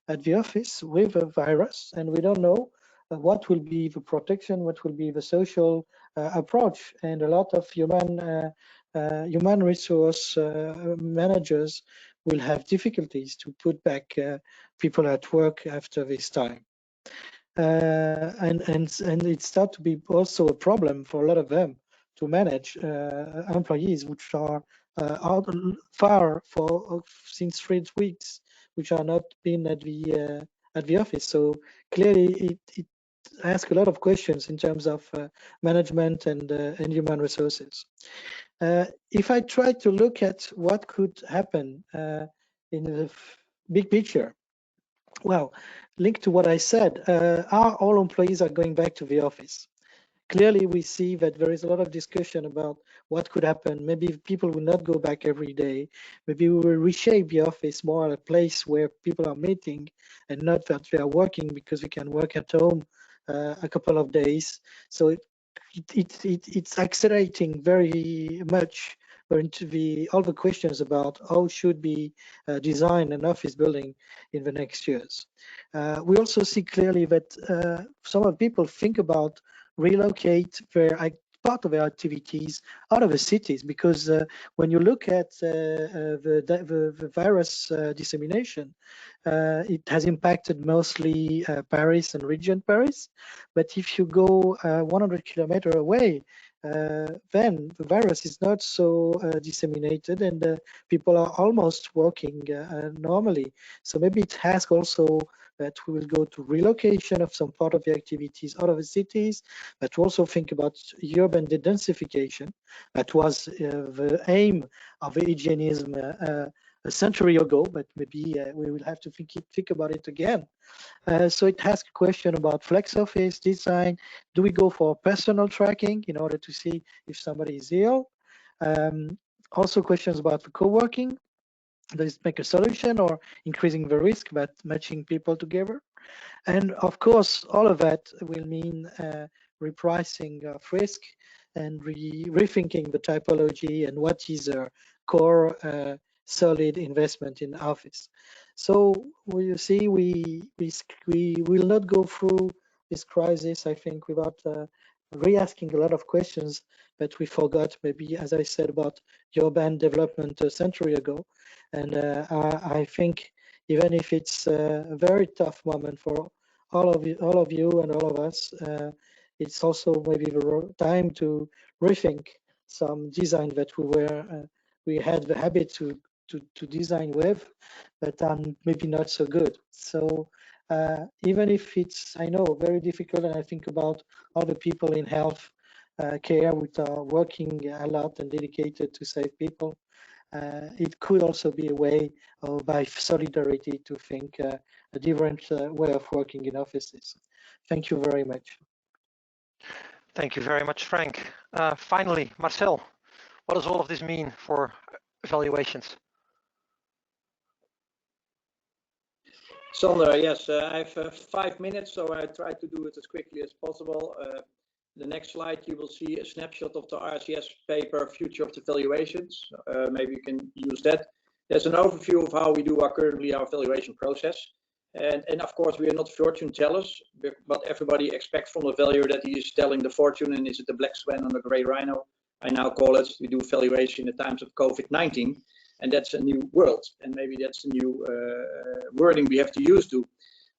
at the office with a virus, and we don't know what will be the protection, what will be the social approach, and a lot of human resource managers will have difficulties to put back people at work after this time. And it starts to be also a problem for a lot of them to manage employees which are out far for since 3 weeks, which are not been at the office. So clearly it asks a lot of questions in terms of management and human resources. If I try to look at what could happen in the big picture, well, linked to what I said, all employees are going back to the office. Clearly, we see that there is a lot of discussion about what could happen. Maybe people will not go back every day. Maybe we will reshape the office more a place where people are meeting and not that they are working, because we can work at home a couple of days. So it's accelerating very much into all the questions about how should be design an office building in the next years. We also see clearly that some people think about relocate part of their activities out of the cities, because when you look at the virus dissemination, it has impacted mostly Paris and region Paris. But if you go 100 kilometers away, then the virus is not so disseminated, and people are almost working normally. So maybe it has also that we will go to relocation of some part of the activities out of the cities, but to also think about urban dedensification. That was the aim of hygienism a century ago, but maybe we will have to think about it again. So it asks a question about flex office design. Do we go for personal tracking in order to see if somebody is ill? Also questions about the co-working. Does it make a solution or increasing the risk but matching people together? And of course, all of that will mean repricing of risk and rethinking the typology and what is a core solid investment in office. So you see, we will not go through this crisis, I think, without re-asking a lot of questions that we forgot, maybe, as I said, about urban development a century ago. And I think even if it's a very tough moment for all of you and all of us, it's also maybe the time to rethink some design that we had the habit to design with, but are maybe not so good. So even if it's, I know, very difficult, and I think about all the people in health care which are working a lot and dedicated to save people, it could also be a way by solidarity to think a different way of working in offices. Thank you very much. Thank you very much, Frank. Finally, Marcel, what does all of this mean for evaluations? Sander, yes, I have 5 minutes, so I try to do it as quickly as possible. The next slide, you will see a snapshot of the RCS paper, Future of the Valuations. Maybe you can use that. There's an overview of how we do our valuation process. And of course, we are not fortune tellers, but everybody expects from the valuer that he is telling the fortune, and is it the Black Swan or the Grey Rhino? I now call it. We do valuation in the times of COVID-19, and that's a new world. And maybe that's a new wording we have to use to.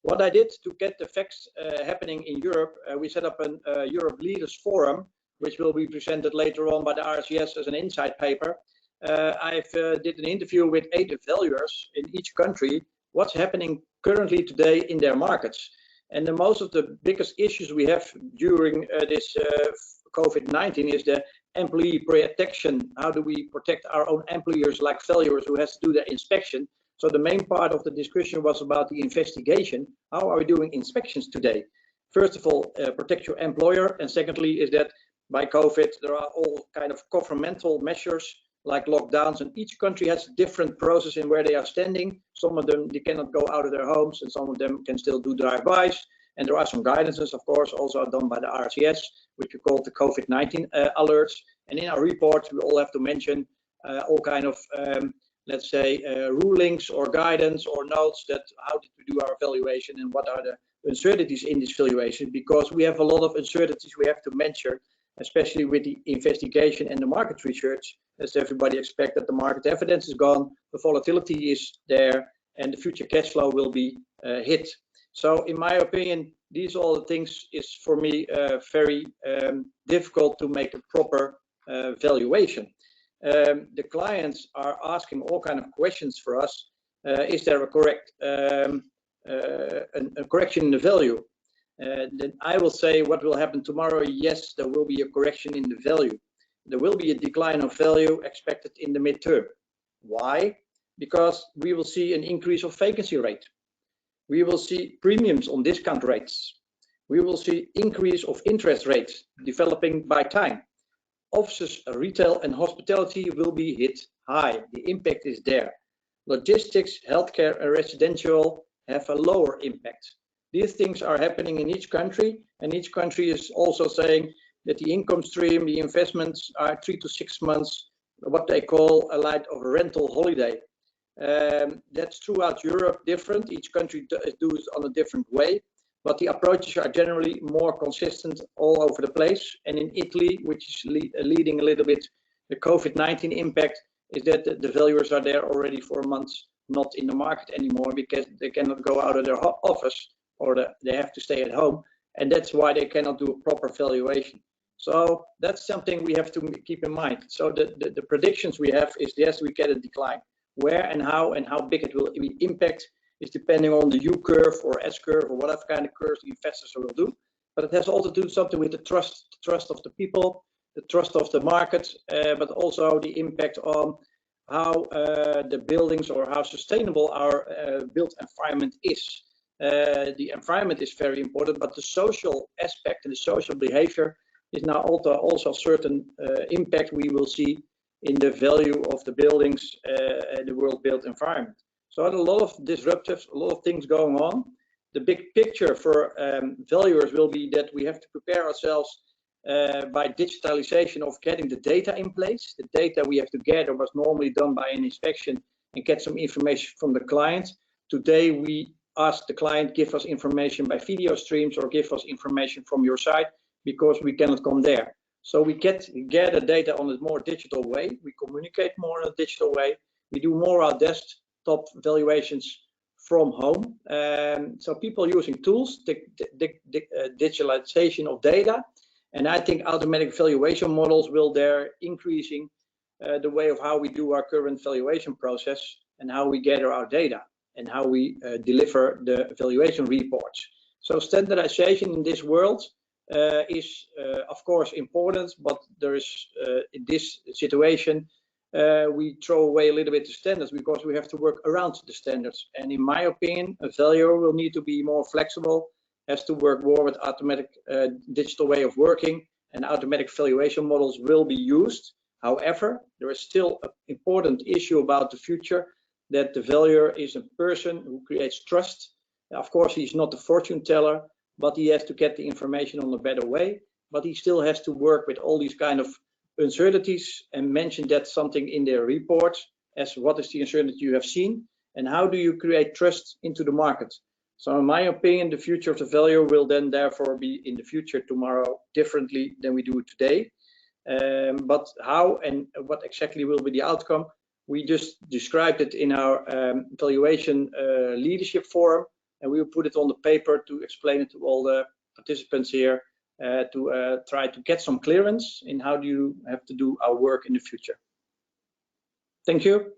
What I did to get the facts happening in Europe, we set up a Europe Leaders Forum, which will be presented later on by the RCS as an insight paper. I've did an interview with 8 valuers in each country, what's happening currently today in their markets. And most of the biggest issues we have during this COVID-19 is the employee protection. How do we protect our own employers, like valuers who has to do their inspection? So the main part of the discussion was about the investigation. How are we doing inspections today? First of all, protect your employer. And secondly, is that by COVID, there are all kind of governmental measures like lockdowns, and each country has a different process in where they are standing. Some of them, they cannot go out of their homes, and some of them can still do drive-bys. And there are some guidances, of course, also done by the RCS, which we call the COVID-19 alerts. And in our report, we all have to mention all kind of, let's say, rulings or guidance or notes that how did we do our evaluation and what are the uncertainties in this valuation, because we have a lot of uncertainties we have to measure, especially with the investigation and the market research, as everybody expects that the market evidence is gone, the volatility is there, and the future cash flow will be hit. So in my opinion, these all the things is for me very difficult to make a proper valuation. The clients are asking all kind of questions for us. Is there a correct a correction in the value? Then I will say what will happen tomorrow. Yes, there will be a correction in the value. There will be a decline of value expected in the midterm. Why? Because we will see an increase of vacancy rate. We will see premiums on discount rates. We will see increase of interest rates developing by time. Offices, retail and hospitality will be hit high. The impact is there. Logistics, healthcare and residential have a lower impact. These things are happening in each country, and each country is also saying that the income stream, the investments are 3 to 6 months, what they call a light of a rental holiday. That's throughout Europe different. Each country does it on a different way, but the approaches are generally more consistent all over the place. And in Italy, which is leading a little bit the COVID-19 impact, is that the valuers are there already for months, not in the market anymore, because they cannot go out of their office, or they have to stay at home, and that's why they cannot do a proper valuation. So that's something we have to keep in mind. So the predictions we have is, yes, we get a decline. Where and how big it will impact is depending on the U-curve or S-curve or whatever kind of curves the investors will do. But it has also to do something with the trust of the people, the trust of the market, but also the impact on how the buildings or how sustainable our built environment is. The environment is very important, but the social aspect and the social behavior is now also a certain impact we will see in the value of the buildings and the world built environment. So a lot of disruptives, a lot of things going on. The big picture for valuers will be that we have to prepare ourselves by digitalization of getting the data in place. The data we have to gather was normally done by an inspection and get some information from the client. Today we ask the client, give us information by video streams or give us information from your site because we cannot come there. So we gather data on a more digital way. We communicate more in a digital way. We do more our desktop valuations from home. So people using tools, digitalization of data. And I think automatic valuation models will there increasing the way of how we do our current valuation process and how we gather our data and how we deliver the valuation reports. So standardization in this world is of course important, but there is in this situation we throw away a little bit the standards because we have to work around the standards. And in my opinion, a valuer will need to be more flexible, has to work more with automatic digital way of working, and automatic valuation models will be used. However, there is still an important issue about the future, that the valuer is a person who creates trust. Of course, he's not the fortune teller, but he has to get the information on a better way. But he still has to work with all these kind of uncertainties and mention that something in their report as what is the uncertainty you have seen and how do you create trust into the market. So in my opinion, the future of the valuer will then therefore be in the future tomorrow differently than we do it today. But how and what exactly will be the outcome? We just described it in our valuation leadership forum, and we will put it on the paper to explain it to all the participants here to try to get some clearance in how do you have to do our work in the future. Thank you.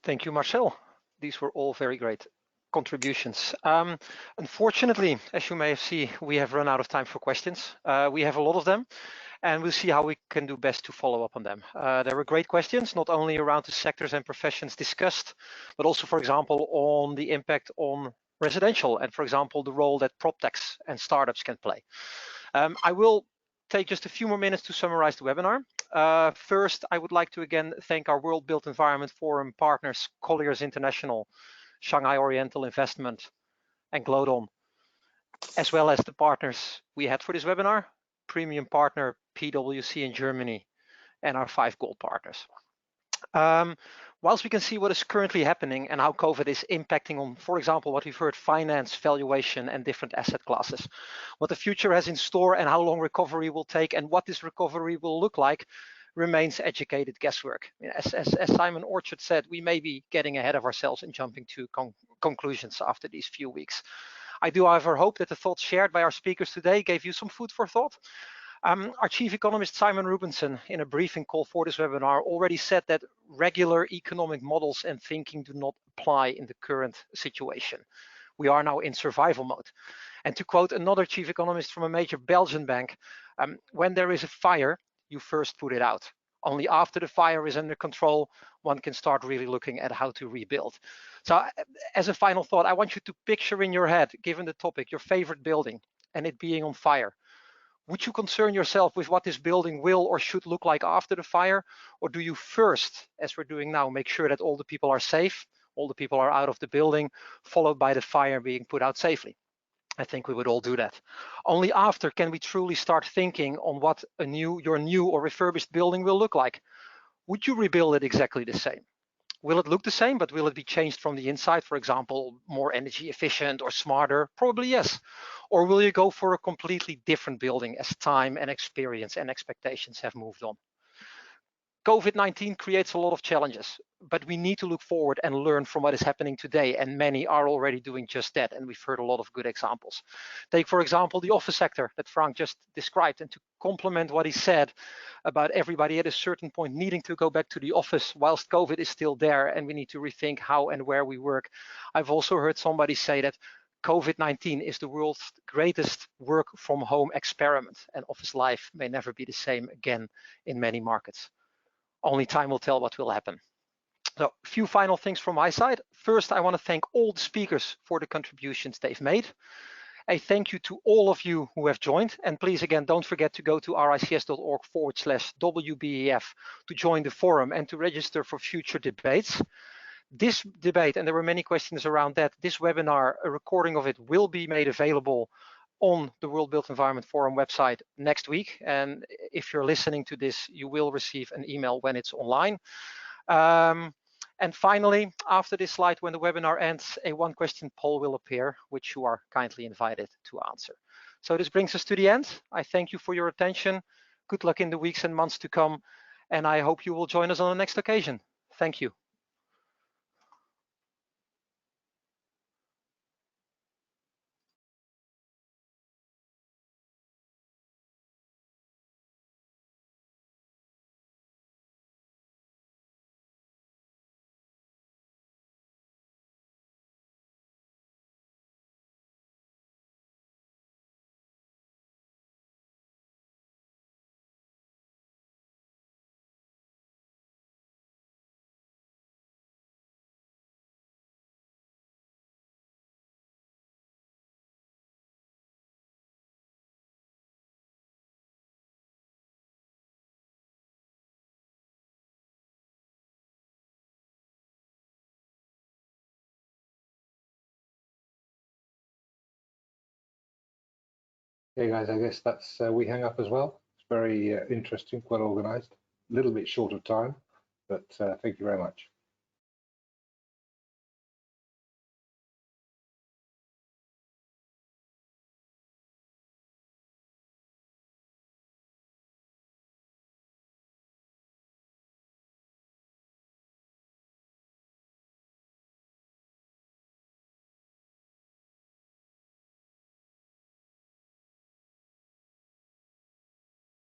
Thank you, Marcel. These were all very great contributions. Unfortunately, as you may have seen, we have run out of time for questions. We have a lot of them, and we'll see how we can do best to follow up on them. There were great questions, not only around the sectors and professions discussed, but also, for example, on the impact on residential and, for example, the role that PropTechs and startups can play. I will take just a few more minutes to summarize the webinar. First, I would like to again thank our World Built Environment Forum partners, Colliers International, Shanghai Oriental Investment, and Glodon, as well as the partners we had for this webinar, premium partner PwC in Germany, and our 5 gold partners. Whilst we can see what is currently happening and how COVID is impacting on, for example, what we've heard, finance, valuation, and different asset classes, what the future has in store and how long recovery will take and what this recovery will look like remains educated guesswork. As Simon Orchard said, we may be getting ahead of ourselves and jumping to conclusions after these few weeks. I do, however, hope that the thoughts shared by our speakers today gave you some food for thought. Our chief economist, Simon Rubinson, in a briefing call for this webinar, already said that regular economic models and thinking do not apply in the current situation. We are now in survival mode. And to quote another chief economist from a major Belgian bank, when there is a fire, you first put it out. Only after the fire is under control, one can start really looking at how to rebuild. So as a final thought, I want you to picture in your head, given the topic, your favorite building and it being on fire. Would you concern yourself with what this building will or should look like after the fire? Or do you first, as we're doing now, make sure that all the people are safe, all the people are out of the building, followed by the fire being put out safely? I think we would all do that. Only after can we truly start thinking on what your new or refurbished building will look like. Would you rebuild it exactly the same? Will it look the same, but will it be changed from the inside? For example, more energy efficient or smarter? Probably yes. Or will you go for a completely different building as time and experience and expectations have moved on? COVID-19 creates a lot of challenges, but we need to look forward and learn from what is happening today, and many are already doing just that, and we've heard a lot of good examples. Take, for example, the office sector that Frank just described, and to complement what he said about everybody at a certain point needing to go back to the office whilst COVID is still there, and we need to rethink how and where we work. I've also heard somebody say that COVID-19 is the world's greatest work from home experiment, and office life may never be the same again in many markets. Only time will tell what will happen. So a few final things from my side. First, I want to thank all the speakers for the contributions they've made. A thank you to all of you who have joined. And please, again, don't forget to go to rics.org/WBEF to join the forum and to register for future debates. This debate, and there were many questions around that, this webinar, a recording of it will be made available on the World Built Environment Forum website next week. And if you're listening to this, you will receive an email when it's online. And finally, after this slide, when the webinar ends, a one-question poll will appear, which you are kindly invited to answer. So this brings us to the end. I thank you for your attention. Good luck in the weeks and months to come. And I hope you will join us on the next occasion. Thank you. Okay, guys, I guess that's we hang up as well. It's very interesting, well organized, a little bit short of time, but thank you very much.